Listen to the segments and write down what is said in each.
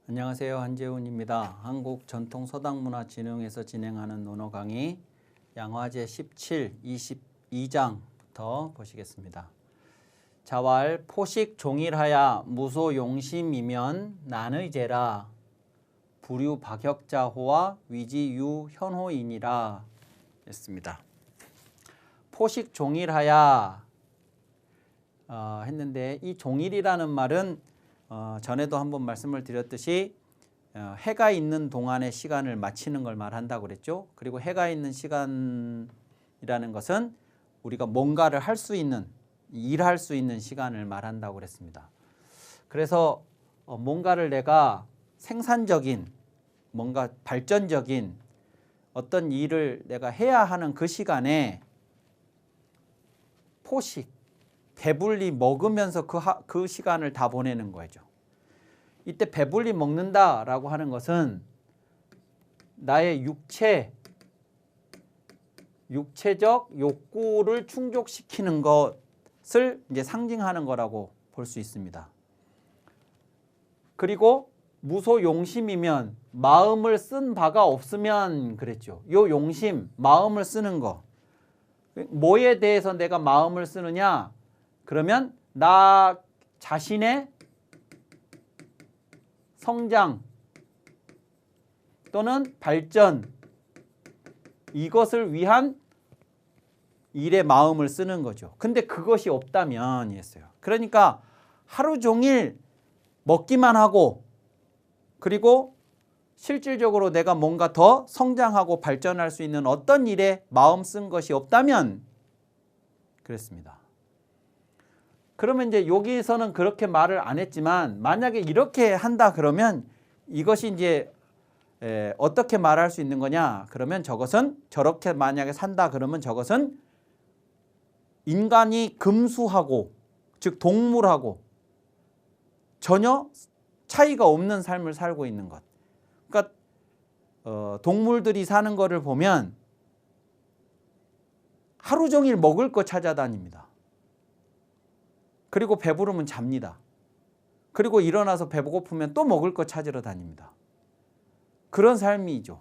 안녕하세요. 한재훈입니다. 한국전통서당문화진흥에서 진행하는 논어 강의 양화제 17, 22장부터 보시겠습니다. 자왈 포식 종일하야 무소용심이면 난의제라 부류박혁자호와 위지유현호이니라 했습니다. 포식 종일하야 했는데 이 종일이라는 말은 전에도 한번 말씀을 드렸듯이 해가 있는 동안의 시간을 마치는 걸 말한다고 그랬죠. 그리고 해가 있는 시간이라는 것은 우리가 뭔가를 할 수 있는, 일할 수 있는 시간을 말한다고 그랬습니다. 그래서 뭔가를 내가 생산적인, 뭔가 발전적인 어떤 일을 내가 해야 하는 그 시간에 포식, 배불리 먹으면서 그 시간을 다 보내는 거죠. 이때 배불리 먹는다라고 하는 것은 나의 육체적 욕구를 충족시키는 것을 이제 상징하는 거라고 볼 수 있습니다. 그리고 무소용심이면 마음을 쓴 바가 없으면 그랬죠. 요 용심, 마음을 쓰는 거. 뭐에 대해서 내가 마음을 쓰느냐? 그러면 나 자신의 성장 또는 발전, 이것을 위한 일에 마음을 쓰는 거죠. 근데 그것이 없다면 했어요. 그러니까 하루 종일 먹기만 하고 그리고 실질적으로 내가 뭔가 더 성장하고 발전할 수 있는 어떤 일에 마음 쓴 것이 없다면 그랬습니다. 그러면 이제 여기서는 그렇게 말을 안 했지만 만약에 이렇게 한다 그러면 이것이 이제 어떻게 말할 수 있는 거냐? 그러면 저것은 저렇게 만약에 산다 그러면 저것은 인간이 금수하고 즉 동물하고 전혀 차이가 없는 삶을 살고 있는 것. 그러니까 동물들이 사는 거를 보면 하루 종일 먹을 거 찾아다닙니다. 그리고 배부르면 잡니다. 그리고 일어나서 배고프면 또 먹을 거 찾으러 다닙니다. 그런 삶이죠.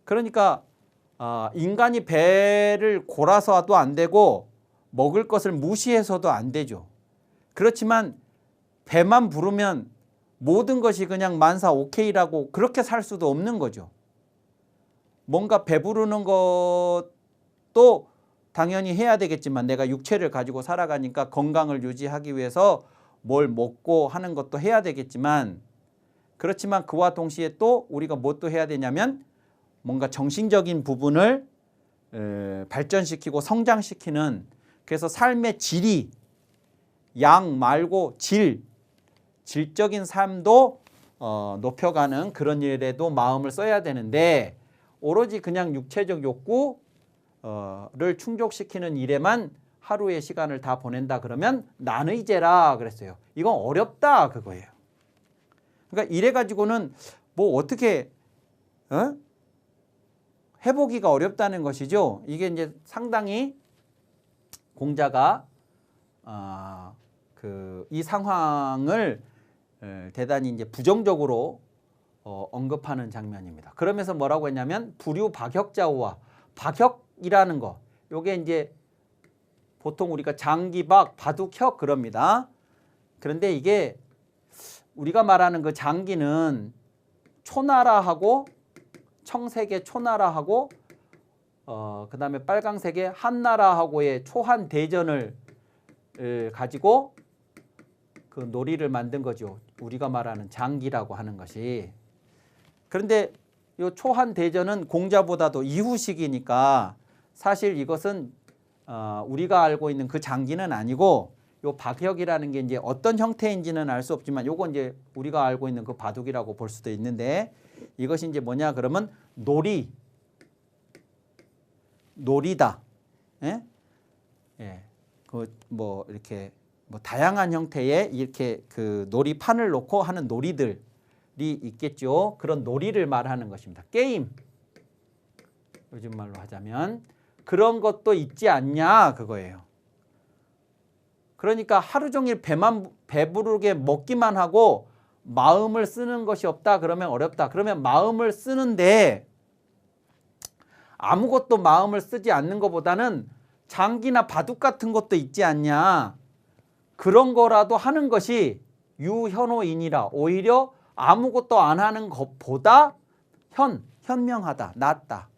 그러니까 인간이 배를 골아서도 안 되고 먹을 것을 무시해서도 안 되죠. 그렇지만 배만 부르면 모든 것이 그냥 만사 오케이라고 그렇게 살 수도 없는 거죠. 뭔가 배부르는 것도 당연히 해야 되겠지만 내가 육체를 가지고 살아가니까 건강을 유지하기 위해서 뭘 먹고 하는 것도 해야 되겠지만 그렇지만 그와 동시에 또 우리가 뭣도 해야 되냐면 뭔가 정신적인 부분을 발전시키고 성장시키는 그래서 삶의 질이 양 말고 질적인 삶도 높여가는 그런 일에도 마음을 써야 되는데 오로지 그냥 육체적 욕구 를 충족시키는 일에만 하루의 시간을 다 보낸다 그러면 난의제라 그랬어요. 이건 어렵다 그거예요. 그러니까 이래 가지고는 뭐 어떻게 해보기가 어렵다는 것이죠. 이게 이제 상당히 공자가 이 상황을 대단히 이제 부정적으로 언급하는 장면입니다. 그러면서 뭐라고 했냐면 부류박혁자호와 박혁이라는 거, 요게 이제 보통 우리가 장기박, 바둑혁 그럽니다. 그런데 이게 우리가 말하는 그 장기는 초나라하고 청색의 초나라하고 그 다음에 빨강색의 한나라하고의 초한 대전을 가지고 그 놀이를 만든 거죠. 우리가 말하는 장기라고 하는 것이. 그런데 이 초한 대전은 공자보다도 이후식이니까 사실 이것은 우리가 알고 있는 그 장기는 아니고 요 박혁이라는 게 이제 어떤 형태인지는 알 수 없지만 요건 이제 우리가 알고 있는 그 바둑이라고 볼 수도 있는데 이것이 이제 뭐냐 그러면 놀이다. 예? 예. 그 뭐 이렇게 뭐 다양한 형태의 이렇게 그 놀이판을 놓고 하는 놀이들이 있겠죠. 그런 놀이를 말하는 것입니다. 게임. 요즘 말로 하자면 그런 것도 있지 않냐 그거예요. 그러니까 하루 종일 배부르게 먹기만 하고 마음을 쓰는 것이 없다 그러면 어렵다. 그러면 마음을 쓰는데 아무것도 마음을 쓰지 않는 것보다는 장기나 바둑 같은 것도 있지 않냐. 그런 거라도 하는 것이 유현호이니라. 오히려 아무것도 안 하는 것보다 현명하다. 낫다.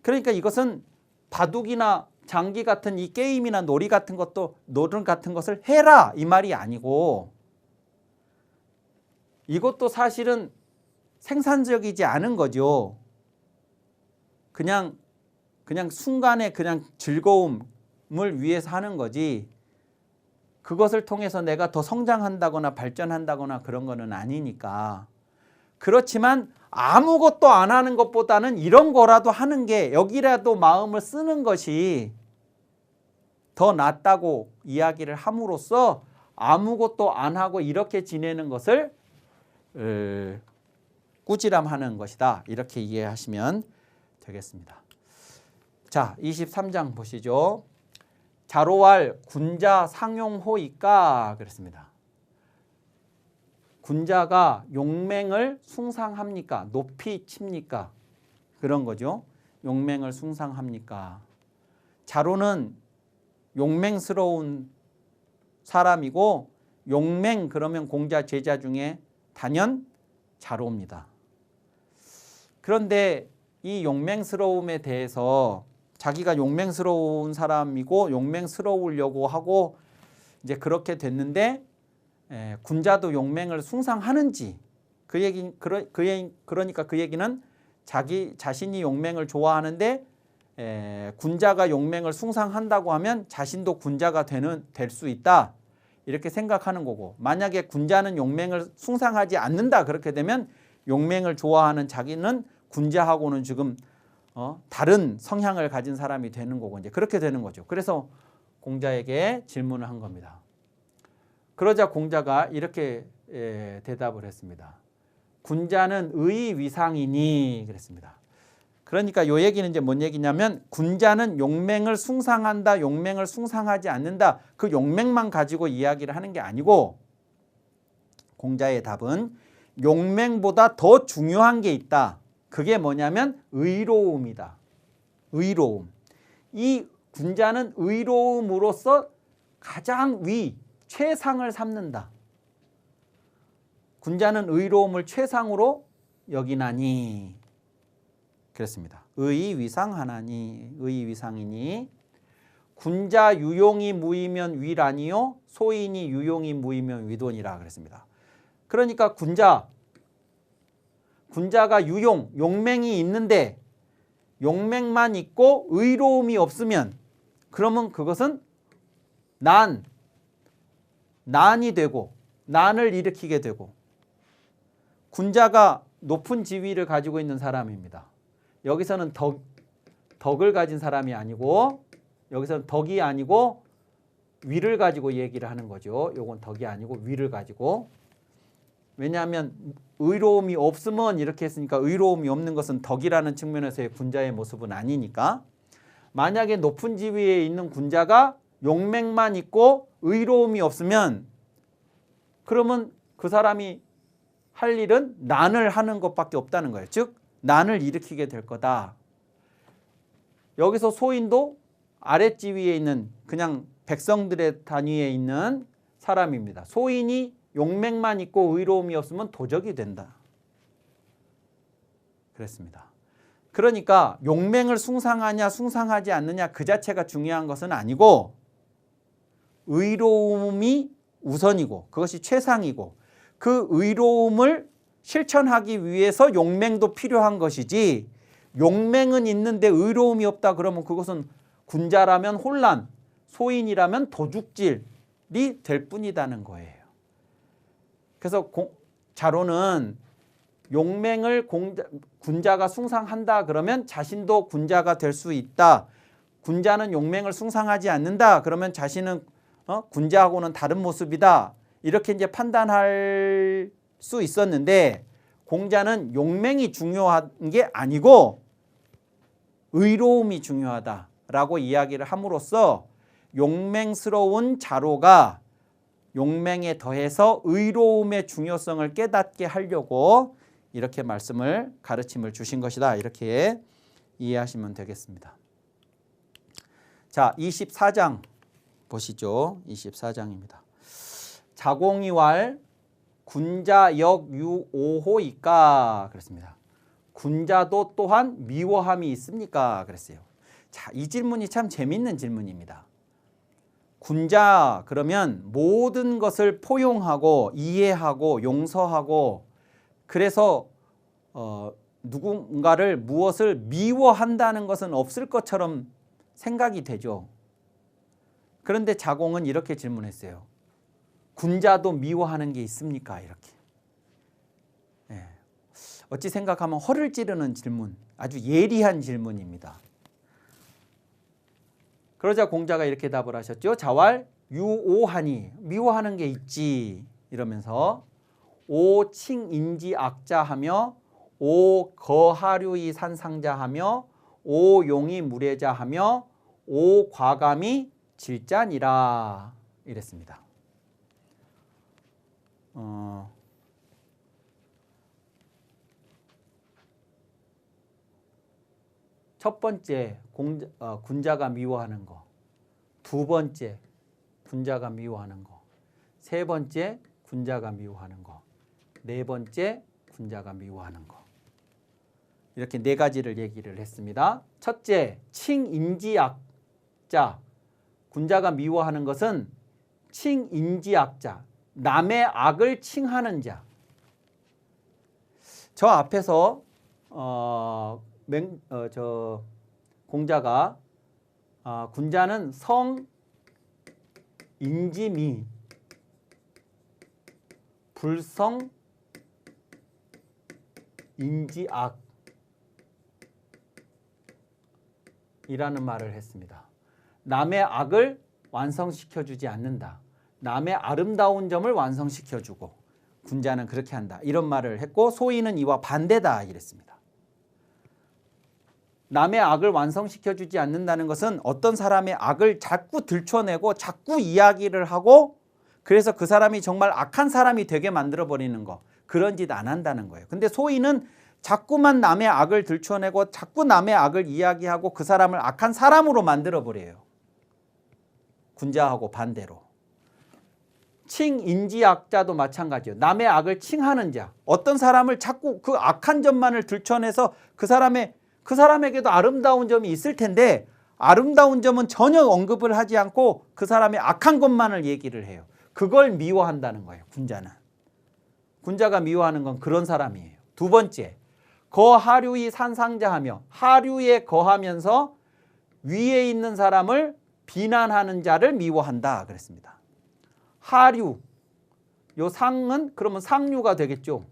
그러니까 이것은 바둑이나 장기 같은 이 게임이나 놀이 같은 것도 노름 같은 것을 해라 이 말이 아니고 이것도 사실은 생산적이지 않은 거죠. 그냥 순간의 그냥 즐거움을 위해서 하는 거지 그것을 통해서 내가 더 성장한다거나 발전한다거나 그런 거는 아니니까. 그렇지만 아무것도 안 하는 것보다는 이런 거라도 하는 게 여기라도 마음을 쓰는 것이 더 낫다고 이야기를 함으로써 아무것도 안 하고 이렇게 지내는 것을 꾸지람하는 것이다. 이렇게 이해하시면 되겠습니다. 자, 23장 보시죠. 자로왈 군자 상용호이까 그랬습니다. 군자가 용맹을 숭상합니까? 높이 칩니까? 그런 거죠. 용맹을 숭상합니까? 자로는 용맹스러운 사람이고 용맹 그러면 공자 제자 중에 단연 자로입니다. 그런데 이 용맹스러움에 대해서 자기가 용맹스러운 사람이고 용맹스러우려고 하고 이제 그렇게 됐는데 군자도 용맹을 숭상하는지 그러니까 그 얘기는 자신이 용맹을 좋아하는데 군자가 용맹을 숭상한다고 하면 자신도 군자가 될 수 있다 이렇게 생각하는 거고 만약에 군자는 용맹을 숭상하지 않는다 그렇게 되면 용맹을 좋아하는 자기는 군자하고는 지금 다른 성향을 가진 사람이 되는 거고 이제 그렇게 되는 거죠. 그래서 공자에게 질문을 한 겁니다. 그러자 공자가 이렇게 대답을 했습니다. 군자는 의위상이니 그랬습니다. 그러니까 이 얘기는 이제 뭔 얘기냐면 군자는 용맹을 숭상한다, 용맹을 숭상하지 않는다. 그 용맹만 가지고 이야기를 하는 게 아니고 공자의 답은 용맹보다 더 중요한 게 있다. 그게 뭐냐면 의로움이다. 의로움. 이 군자는 의로움으로써 가장 최상을 삼는다. 군자는 의로움을 최상으로 여기나니 그랬습니다. 의위상하나니 의위상이니 군자 유용이 무이면 위라니요 소인이 유용이 무이면 위도니라 그랬습니다. 그러니까 군자가 용맹이 있는데 용맹만 있고 의로움이 없으면 그러면 그것은 난이 되고 난을 일으키게 되고 군자가 높은 지위를 가지고 있는 사람입니다. 여기서는 덕을 가진 사람이 아니고 여기서는 덕이 아니고 위를 가지고 얘기를 하는 거죠. 요건 덕이 아니고 위를 가지고. 왜냐하면 의로움이 없으면 이렇게 했으니까 의로움이 없는 것은 덕이라는 측면에서의 군자의 모습은 아니니까 만약에 높은 지위에 있는 군자가 용맹만 있고 의로움이 없으면 그러면 그 사람이 할 일은 난을 하는 것밖에 없다는 거예요. 즉 난을 일으키게 될 거다. 여기서 소인도 아랫지위에 있는 그냥 백성들의 단위에 있는 사람입니다. 소인이 용맹만 있고 의로움이 없으면 도적이 된다. 그랬습니다. 그러니까 용맹을 숭상하냐 숭상하지 않느냐 그 자체가 중요한 것은 아니고 의로움이 우선이고 그것이 최상이고 그 의로움을 실천하기 위해서 용맹도 필요한 것이지 용맹은 있는데 의로움이 없다 그러면 그것은 군자라면 혼란, 소인이라면 도둑질이 될 뿐이라는 거예요. 그래서 자로는 용맹을 군자가 숭상한다 그러면 자신도 군자가 될 수 있다. 군자는 용맹을 숭상하지 않는다 그러면 자신은 군자하고는 다른 모습이다. 이렇게 이제 판단할 수 있었는데 공자는 용맹이 중요한 게 아니고 의로움이 중요하다라고 이야기를 함으로써 용맹스러운 자로가 용맹에 더해서 의로움의 중요성을 깨닫게 하려고 이렇게 말씀을 가르침을 주신 것이다. 이렇게 이해하시면 되겠습니다. 자, 24장 보시죠. 24장입니다. 자공이왈 군자역유오호이까 그랬습니다. 군자도 또한 미워함이 있습니까? 그랬어요. 자, 이 질문이 참 재밌는 질문입니다. 군자 그러면 모든 것을 포용하고 이해하고 용서하고 그래서 누군가를 무엇을 미워한다는 것은 없을 것처럼 생각이 되죠. 그런데 자공은 이렇게 질문했어요. 군자도 미워하는 게 있습니까? 이렇게. 예. 어찌 생각하면 허를 찌르는 질문, 아주 예리한 질문입니다. 그러자 공자가 이렇게 답을 하셨죠. 자왈 유오하니 미워하는 게 있지 이러면서 오칭인지악자하며 오거하류이 산상자하며 오용이 무례자하며 오과감이 질자니라 이랬습니다. 첫 번째 군자가 미워하는 거, 두 번째 군자가 미워하는 거, 세 번째 군자가 미워하는 거, 네 번째 군자가 미워하는 거. 이렇게 네 가지를 얘기를 했습니다. 첫째, 칭인지악자. 군자가 미워하는 것은 칭인지악자, 남의 악을 칭하는 자. 저 앞에서 공자가 군자는 성, 인지미, 불성, 인지악 이라는 말을 했습니다. 남의 악을 완성시켜주지 않는다. 남의 아름다운 점을 완성시켜주고 군자는 그렇게 한다. 이런 말을 했고 소인은 이와 반대다 이랬습니다. 남의 악을 완성시켜주지 않는다는 것은 어떤 사람의 악을 자꾸 들춰내고 자꾸 이야기를 하고 그래서 그 사람이 정말 악한 사람이 되게 만들어버리는 거. 그런 짓 안 한다는 거예요. 근데 소인은 자꾸만 남의 악을 들춰내고 자꾸 남의 악을 이야기하고 그 사람을 악한 사람으로 만들어버려요. 군자하고 반대로. 칭인지악자도 마찬가지예요. 남의 악을 칭하는 자. 어떤 사람을 자꾸 그 악한 점만을 들춰내서 그 사람에게도 아름다운 점이 있을 텐데 아름다운 점은 전혀 언급을 하지 않고 그 사람의 악한 것만을 얘기를 해요. 그걸 미워한다는 거예요. 군자는. 군자가 미워하는 건 그런 사람이에요. 두 번째, 거하류이 산상자하며 하류에 거하면서 위에 있는 사람을 비난하는 자를 미워한다 그랬습니다. 하류, 요 상은 그러면 상류가 되겠죠.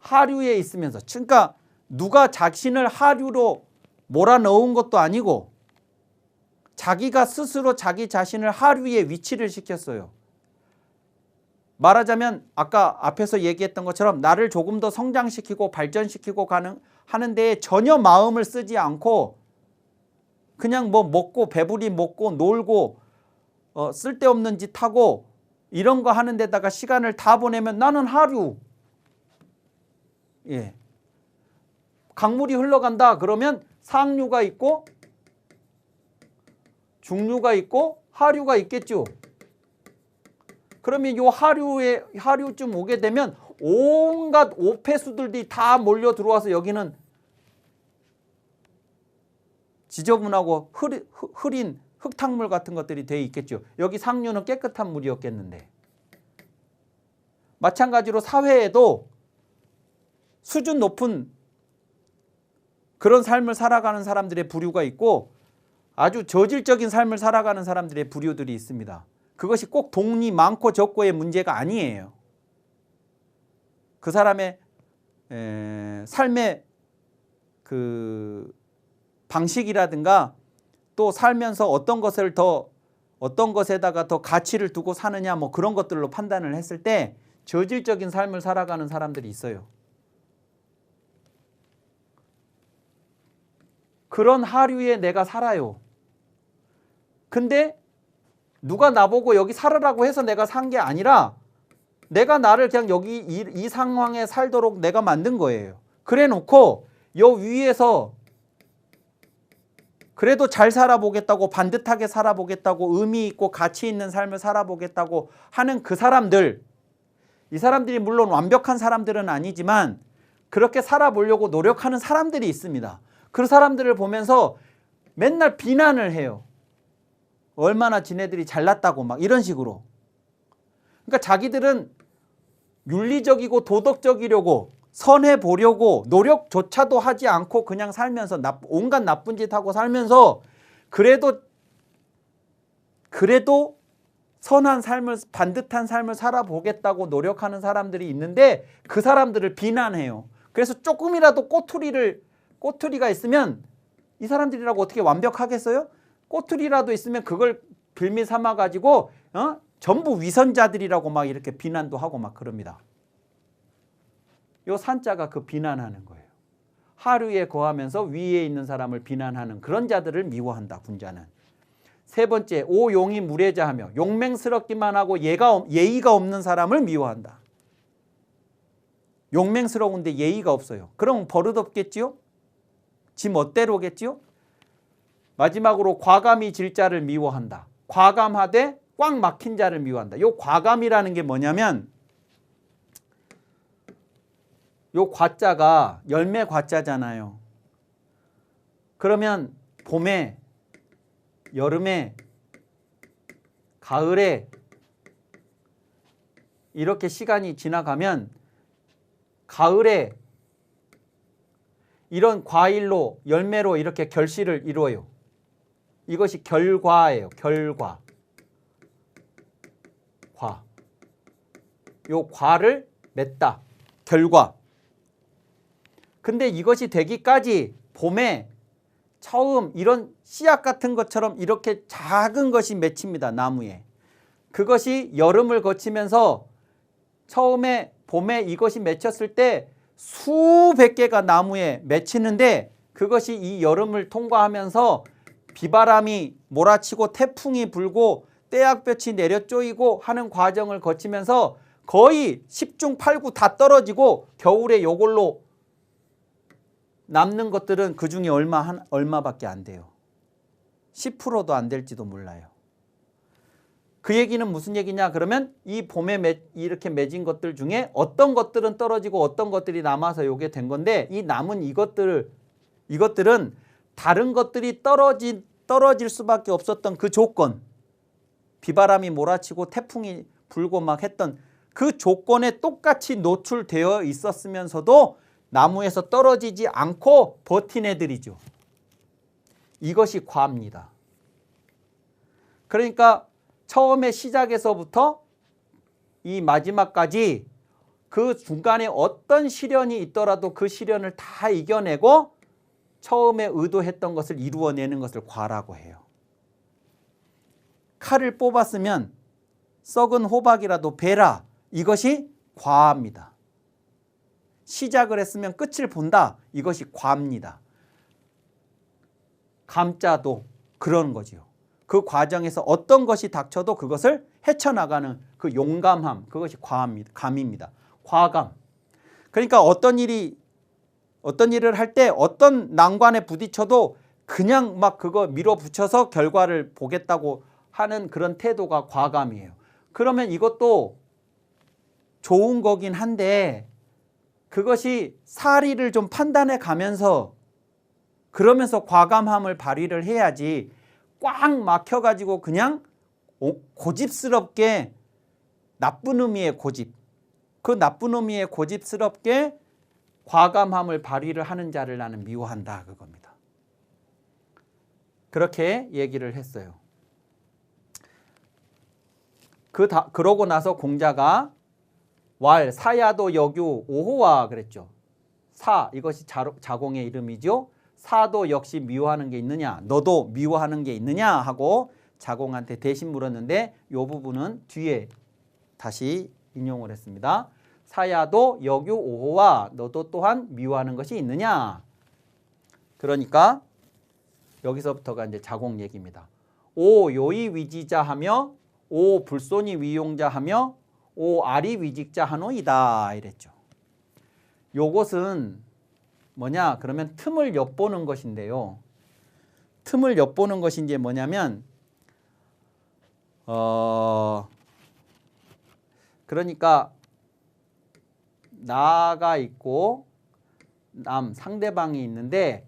하류에 있으면서 그러니까 누가 자신을 하류로 몰아넣은 것도 아니고 자기가 스스로 자기 자신을 하류에 위치를 시켰어요. 말하자면 아까 앞에서 얘기했던 것처럼 나를 조금 더 성장시키고 발전시키고 하는 데에 전혀 마음을 쓰지 않고 그냥 뭐 먹고 배부리 먹고 놀고 쓸데없는 짓 하고 이런 거 하는 데다가 시간을 다 보내면 나는 하류. 예. 강물이 흘러간다 그러면 상류가 있고 중류가 있고 하류가 있겠죠. 그러면 이 하류쯤 오게 되면 온갖 오폐수들이 다 몰려 들어와서 여기는 지저분하고 흐린 흙탕물 같은 것들이 돼 있겠죠. 여기 상류는 깨끗한 물이었겠는데. 마찬가지로 사회에도 수준 높은 그런 삶을 살아가는 사람들의 부류가 있고 아주 저질적인 삶을 살아가는 사람들의 부류들이 있습니다. 그것이 꼭 돈이 많고 적고의 문제가 아니에요. 그 사람의 삶의 그 방식이라든가 또 살면서 어떤 것에다가 더 가치를 두고 사느냐 뭐 그런 것들로 판단을 했을 때 저질적인 삶을 살아가는 사람들이 있어요. 그런 하류에 내가 살아요. 근데 누가 나보고 여기 살으라고 해서 내가 산 게 아니라 내가 나를 그냥 여기 이 상황에 살도록 내가 만든 거예요. 그래 놓고 요 위에서 그래도 잘 살아보겠다고, 반듯하게 살아보겠다고, 의미 있고 가치 있는 삶을 살아보겠다고 하는 그 사람들, 이 사람들이 물론 완벽한 사람들은 아니지만 그렇게 살아보려고 노력하는 사람들이 있습니다. 그 사람들을 보면서 맨날 비난을 해요. 얼마나 지네들이 잘났다고 막 이런 식으로. 그러니까 자기들은 윤리적이고 도덕적이려고 선해 보려고 노력조차도 하지 않고 그냥 살면서 온갖 나쁜 짓 하고 살면서 그래도 선한 삶을, 반듯한 삶을 살아보겠다고 노력하는 사람들이 있는데 그 사람들을 비난해요. 그래서 조금이라도 꼬투리가 있으면 이 사람들이라고 어떻게 완벽하겠어요? 꼬투리라도 있으면 그걸 빌미 삼아 가지고 전부 위선자들이라고 막 이렇게 비난도 하고 막 그럽니다. 요 산자가 그 비난하는 거예요. 하류에 거하면서 위에 있는 사람을 비난하는 그런 자들을 미워한다. 군자는. 세 번째, 오용이 무례자하며 용맹스럽기만 하고 예의가 없는 사람을 미워한다. 용맹스러운데 예의가 없어요. 그럼 버릇없겠지요? 지 멋대로겠지요? 마지막으로 과감히 질 자를 미워한다. 과감하되 꽉 막힌 자를 미워한다. 요 과감이라는 게 뭐냐면 요 과자가 열매 과자잖아요. 그러면 봄에, 여름에, 가을에 이렇게 시간이 지나가면 가을에 이런 과일로, 열매로 이렇게 결실을 이루어요. 이것이 결과예요. 결과. 과. 요 과를 맺다. 결과. 근데 이것이 되기까지 봄에 처음 이런 씨앗 같은 것처럼 이렇게 작은 것이 맺힙니다. 나무에. 그것이 여름을 거치면서 처음에 봄에 이것이 맺혔을 때 수백 개가 나무에 맺히는데 그것이 이 여름을 통과하면서 비바람이 몰아치고 태풍이 불고 떼약볕이 내려 쪼이고 하는 과정을 거치면서 거의 10중 8구 다 떨어지고 겨울에 요걸로 남는 것들은 그 중에 얼마밖에 안 돼요. 10%도 안 될지도 몰라요. 그 얘기는 무슨 얘기냐 그러면 이 봄에 이렇게 맺은 것들 중에 어떤 것들은 떨어지고 어떤 것들이 남아서 요게 된 건데 이 남은 이것들은 다른 것들이 떨어질 수밖에 없었던 그 조건, 비바람이 몰아치고 태풍이 불고 막 했던 그 조건에 똑같이 노출되어 있었으면서도 나무에서 떨어지지 않고 버틴 애들이죠. 이것이 과입니다. 그러니까 처음에 시작에서부터 이 마지막까지 그 중간에 어떤 시련이 있더라도 그 시련을 다 이겨내고 처음에 의도했던 것을 이루어내는 것을 과라고 해요. 칼을 뽑았으면 썩은 호박이라도 베라. 이것이 과입니다. 시작을 했으면 끝을 본다. 이것이 과입니다. 감자도 그런 거지요. 그 과정에서 어떤 것이 닥쳐도 그것을 헤쳐나가는 그 용감함. 그것이 감입니다. 과감. 그러니까 어떤 일을 할 때 어떤 난관에 부딪혀도 그냥 막 그거 밀어붙여서 결과를 보겠다고 하는 그런 태도가 과감이에요. 그러면 이것도 좋은 거긴 한데 그것이 사리를 좀 판단해 가면서 그러면서 과감함을 발휘를 해야지 꽉 막혀가지고 그냥 고집스럽게 나쁜 의미의 고집, 그 나쁜 의미의 고집스럽게 과감함을 발휘를 하는 자를 나는 미워한다 그겁니다. 그렇게 얘기를 했어요. 그러고 나서 공자가 사야도 여규 오호와 그랬죠. 이것이 자공의 이름이죠. 사도 역시 미워하는 게 있느냐, 너도 미워하는 게 있느냐 하고 자공한테 대신 물었는데 이 부분은 뒤에 다시 인용을 했습니다. 사야도 여규 오호와 너도 또한 미워하는 것이 있느냐. 그러니까 여기서부터가 이제 자공 얘기입니다. 오 요이 위지자 하며 오 불손이 위용자 하며 오 아리 위직자 하노이다 이랬죠. 요것은 뭐냐 그러면 틈을 엿보는 것인데요. 틈을 엿보는 것이 이제 뭐냐면 그러니까 나가 있고 상대방이 있는데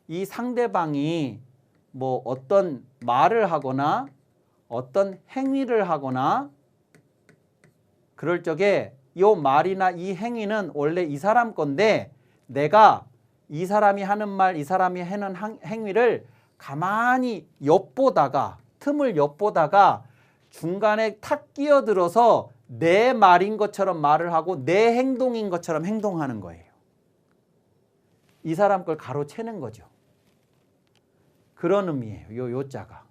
이 상대방이 뭐 어떤 말을 하거나 어떤 행위를 하거나 그럴 적에 이 말이나 이 행위는 원래 이 사람 건데 내가 이 사람이 하는 말, 이 사람이 하는 행위를 가만히 엿보다가 틈을 엿보다가 중간에 탁 끼어들어서 내 말인 것처럼 말을 하고 내 행동인 것처럼 행동하는 거예요. 이 사람 걸 가로채는 거죠. 그런 의미예요. 요자가.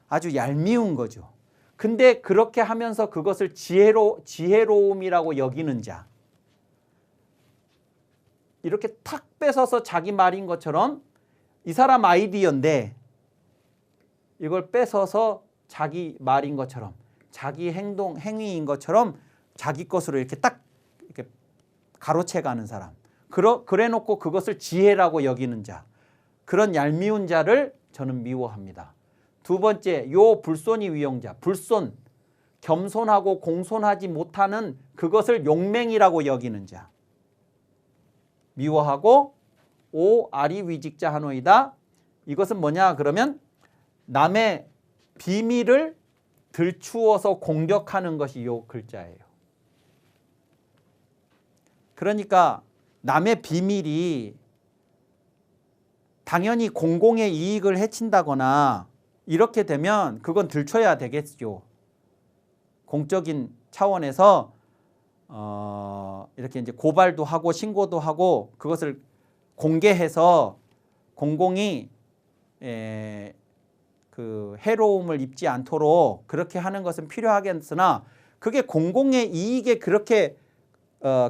아주 얄미운 거죠. 근데 그렇게 하면서 그것을 지혜로움이라고 여기는 자. 이렇게 탁 뺏어서 자기 말인 것처럼 이 사람 아이디어인데 이걸 뺏어서 자기 말인 것처럼 자기 행위인 것처럼 자기 것으로 이렇게 딱 이렇게 가로채 가는 사람. 그래 놓고 그것을 지혜라고 여기는 자. 그런 얄미운 자를 저는 미워합니다. 두 번째, 요 불손이 위용자. 불손, 겸손하고 공손하지 못하는 그것을 용맹이라고 여기는 자. 미워하고 오 아리 위직자 하노이다. 이것은 뭐냐 그러면 남의 비밀을 들추어서 공격하는 것이 요 글자예요. 그러니까 남의 비밀이 당연히 공공의 이익을 해친다거나 이렇게 되면 그건 들춰야 되겠죠. 공적인 차원에서 이렇게 이제 고발도 하고 신고도 하고 그것을 공개해서 공공이 그 해로움을 입지 않도록 그렇게 하는 것은 필요하겠으나 그게 공공의 이익에 그렇게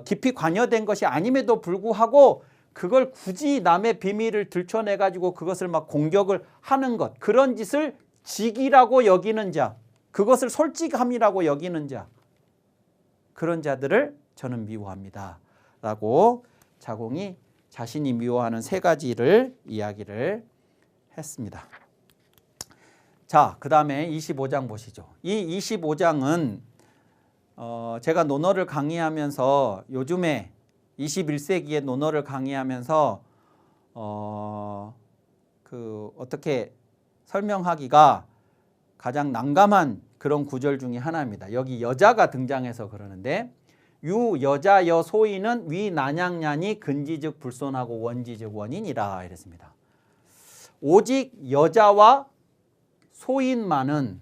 깊이 관여된 것이 아님에도 불구하고 그걸 굳이 남의 비밀을 들춰내 가지고 그것을 막 공격을 하는 것, 그런 짓을 직이라고 여기는 자, 그것을 솔직함이라고 여기는 자, 그런 자들을 저는 미워합니다 라고 자공이 자신이 미워하는 세 가지를 이야기를 했습니다. 자, 그 다음에 25장 보시죠. 이 25장은 제가 논어를 강의하면서 요즘에 21세기의 논어를 강의하면서 어떻게 설명하기가 가장 난감한 그런 구절 중에 하나입니다. 여기 여자가 등장해서 그러는데 유 여자 여 소인은 위 난양냐니 근지즉 불손하고 원지즉 원인이라 이랬습니다. 오직 여자와 소인만은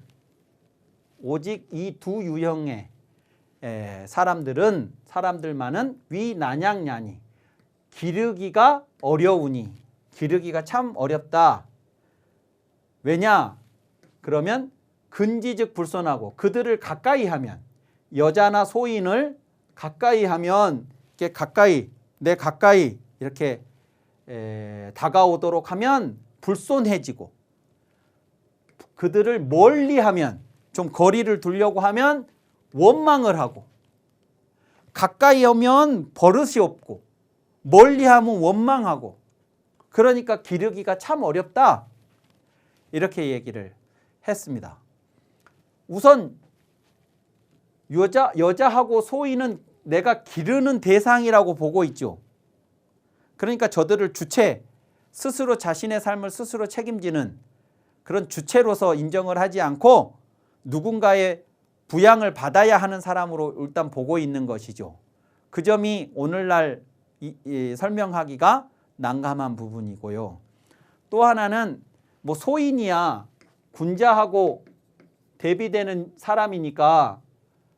오직 이 두 유형의 사람들만은 위 난양냐니 기르기가 어려우니 기르기가 참 어렵다. 왜냐? 그러면 근지즉 불손하고 그들을 가까이 하면 여자나 소인을 가까이 하면 이렇게 내 가까이 이렇게 다가오도록 하면 불손해지고 그들을 멀리하면 좀 거리를 두려고 하면 원망을 하고 가까이 오면 버릇이 없고 멀리하면 원망하고 그러니까 기르기가 참 어렵다 이렇게 얘기를 했습니다. 우선 여자하고 소인은 내가 기르는 대상이라고 보고 있죠. 그러니까 저들을 주체, 스스로 자신의 삶을 스스로 책임지는 그런 주체로서 인정을 하지 않고 누군가의 부양을 받아야 하는 사람으로 일단 보고 있는 것이죠. 그 점이 오늘날 설명하기가 난감한 부분이고요. 또 하나는 뭐 소인이야 군자하고 대비되는 사람이니까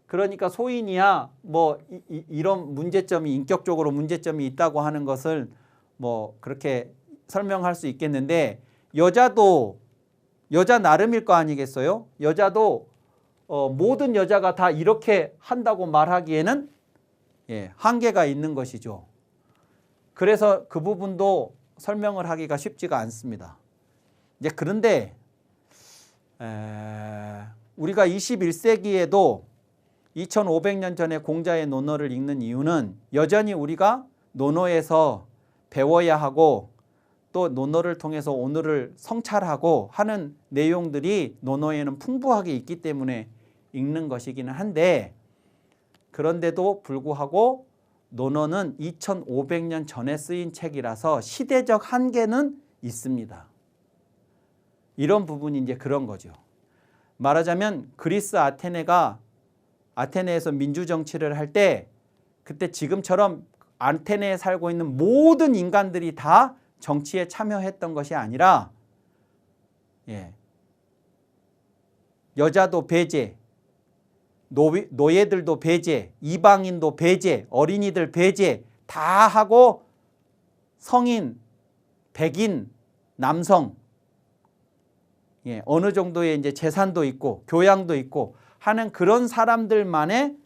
그러니까 소인이야 뭐 이런 문제점이 인격적으로 문제점이 있다고 하는 것을 뭐 그렇게 설명할 수 있겠는데 여자도 여자 나름일 거 아니겠어요? 여자도 모든 여자가 다 이렇게 한다고 말하기에는 한계가 있는 것이죠. 그래서 그 부분도 설명을 하기가 쉽지가 않습니다. 이제 그런데 우리가 21세기에도 2500년 전에 공자의 논어를 읽는 이유는 여전히 우리가 논어에서 배워야 하고 또 논어를 통해서 오늘을 성찰하고 하는 내용들이 논어에는 풍부하게 있기 때문에 읽는 것이기는 한데, 그런데도 불구하고 논어는 2500년 전에 쓰인 책이라서 시대적 한계는 있습니다. 이런 부분이 이제 그런 거죠. 말하자면 그리스 아테네에서 민주정치를 할 때 그때 지금처럼 아테네에 살고 있는 모든 인간들이 다 정치에 참여했던 것이 아니라 여자도 배제, 노예들도 배제, 이방인도 배제, 어린이들 배제 다 하고 성인, 백인, 남성 어느 정도의 이제 재산도 있고 교양도 있고 하는 그런 사람들만의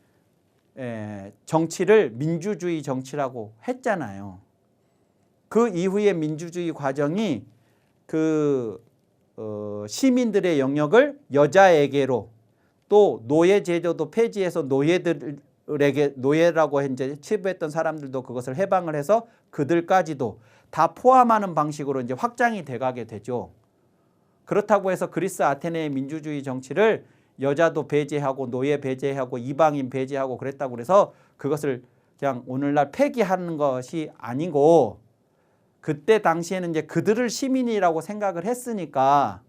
정치를 민주주의 정치라고 했잖아요. 그 이후의 민주주의 과정이 시민들의 영역을 여자에게로, 또 노예 제도도 폐지해서 노예들에게, 노예라고 이제 치부했던 사람들도 그것을 해방을 해서 그들까지도 다 포함하는 방식으로 이제 확장이 돼가게 되죠. 그렇다고 해서 그리스 아테네의 민주주의 정치를 여자도 배제하고 노예 배제하고 이방인 배제하고 그랬다고 그래서 그것을 그냥 오늘날 폐기하는 것이 아니고, 그때 당시에는 이제 그들을 시민이라고 생각을 했으니까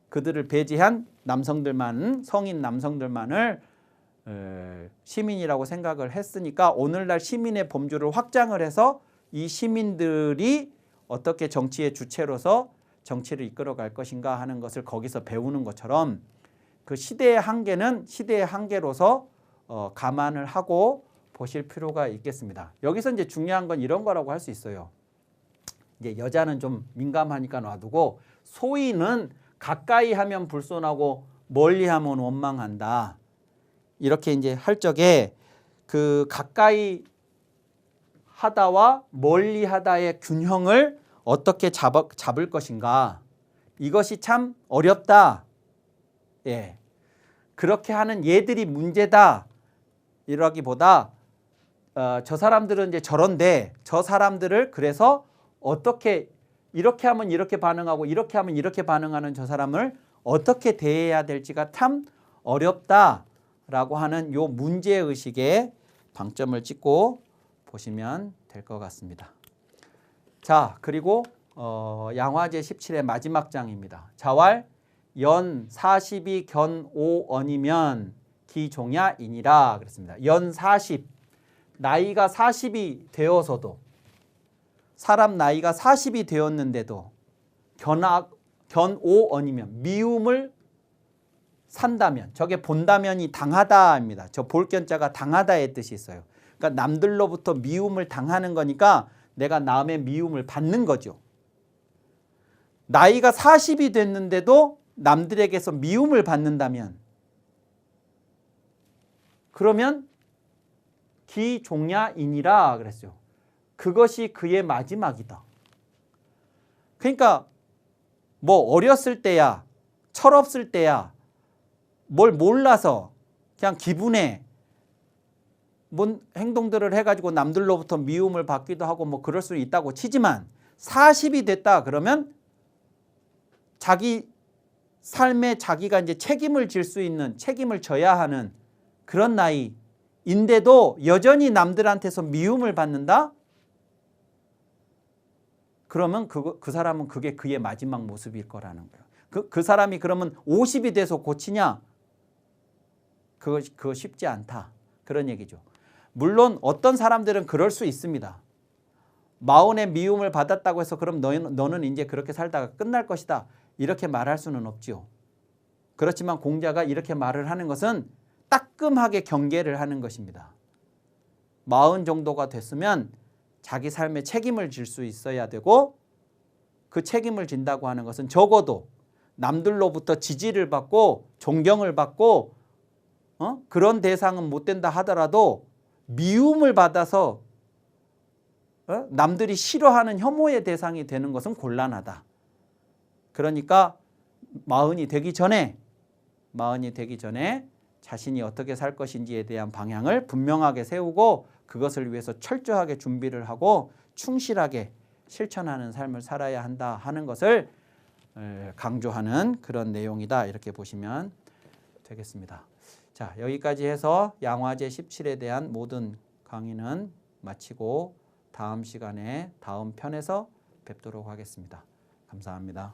그들을 배제한 남성들만, 성인 남성들만을 시민이라고 생각을 했으니까 오늘날 시민의 범주를 확장을 해서 이 시민들이 어떻게 정치의 주체로서 정치를 이끌어갈 것인가 하는 것을 거기서 배우는 것처럼 그 시대의 한계는 시대의 한계로서 감안을 하고 보실 필요가 있겠습니다. 여기서 이제 중요한 건 이런 거라고 할 수 있어요. 이제 여자는 좀 민감하니까 놔두고, 소위는 가까이 하면 불손하고 멀리 하면 원망한다. 이렇게 이제 할 적에 그 가까이 하다와 멀리 하다의 균형을 어떻게 잡을 것인가, 이것이 참 어렵다. 그렇게 하는 얘들이 문제다. 이러기보다 저 사람들은 이제 저런데 저 사람들을 그래서 어떻게, 이렇게 하면 이렇게 반응하고 이렇게 하면 이렇게 반응하는 저 사람을 어떻게 대해야 될지가 참 어렵다라고 하는 요 문제의식에 방점을 찍고 보시면 될 것 같습니다. 자, 그리고 양화제 17의 마지막 장입니다. 자왈 연 40이 견 5언이면 기종야이니라 그랬습니다. 연 40, 나이가 40이 되어서도, 사람 나이가 40이 되었는데도 견 5언이면 미움을 산다면, 저게 본다면이 당하다입니다. 저 볼견자가 당하다의 뜻이 있어요. 그러니까 남들로부터 미움을 당하는 거니까 내가 남의 미움을 받는 거죠. 나이가 40이 됐는데도 남들에게서 미움을 받는다면, 그러면 기종야이니라 그랬어요. 그것이 그의 마지막이다. 그러니까 뭐 어렸을 때야, 철없을 때야, 뭘 몰라서 그냥 기분에 뭔 행동들을 해가지고 남들로부터 미움을 받기도 하고 뭐 그럴 수 있다고 치지만, 40이 됐다 그러면 자기 삶에 자기가 이제 책임을 질 수 있는, 책임을 져야 하는 그런 나이인데도 여전히 남들한테서 미움을 받는다? 그러면 그 사람은 그게 그의 마지막 모습일 거라는 거예요. 그 사람이 그러면 50이 돼서 고치냐? 그거 쉽지 않다. 그런 얘기죠. 물론 어떤 사람들은 그럴 수 있습니다. 마흔에 미움을 받았다고 해서 그럼 너는 이제 그렇게 살다가 끝날 것이다, 이렇게 말할 수는 없지요. 그렇지만 공자가 이렇게 말을 하는 것은 따끔하게 경계를 하는 것입니다. 40 정도가 됐으면 자기 삶에 책임을 질 수 있어야 되고, 그 책임을 진다고 하는 것은 적어도 남들로부터 지지를 받고 존경을 받고 그런 대상은 못 된다 하더라도 미움을 받아서 남들이 싫어하는 혐오의 대상이 되는 것은 곤란하다. 그러니까 마흔이 되기 전에 자신이 어떻게 살 것인지에 대한 방향을 분명하게 세우고 그것을 위해서 철저하게 준비를 하고 충실하게 실천하는 삶을 살아야 한다 하는 것을 강조하는 그런 내용이다. 이렇게 보시면 되겠습니다. 자, 여기까지 해서 양화제 17에 대한 모든 강의는 마치고 다음 시간에 다음 편에서 뵙도록 하겠습니다. 감사합니다.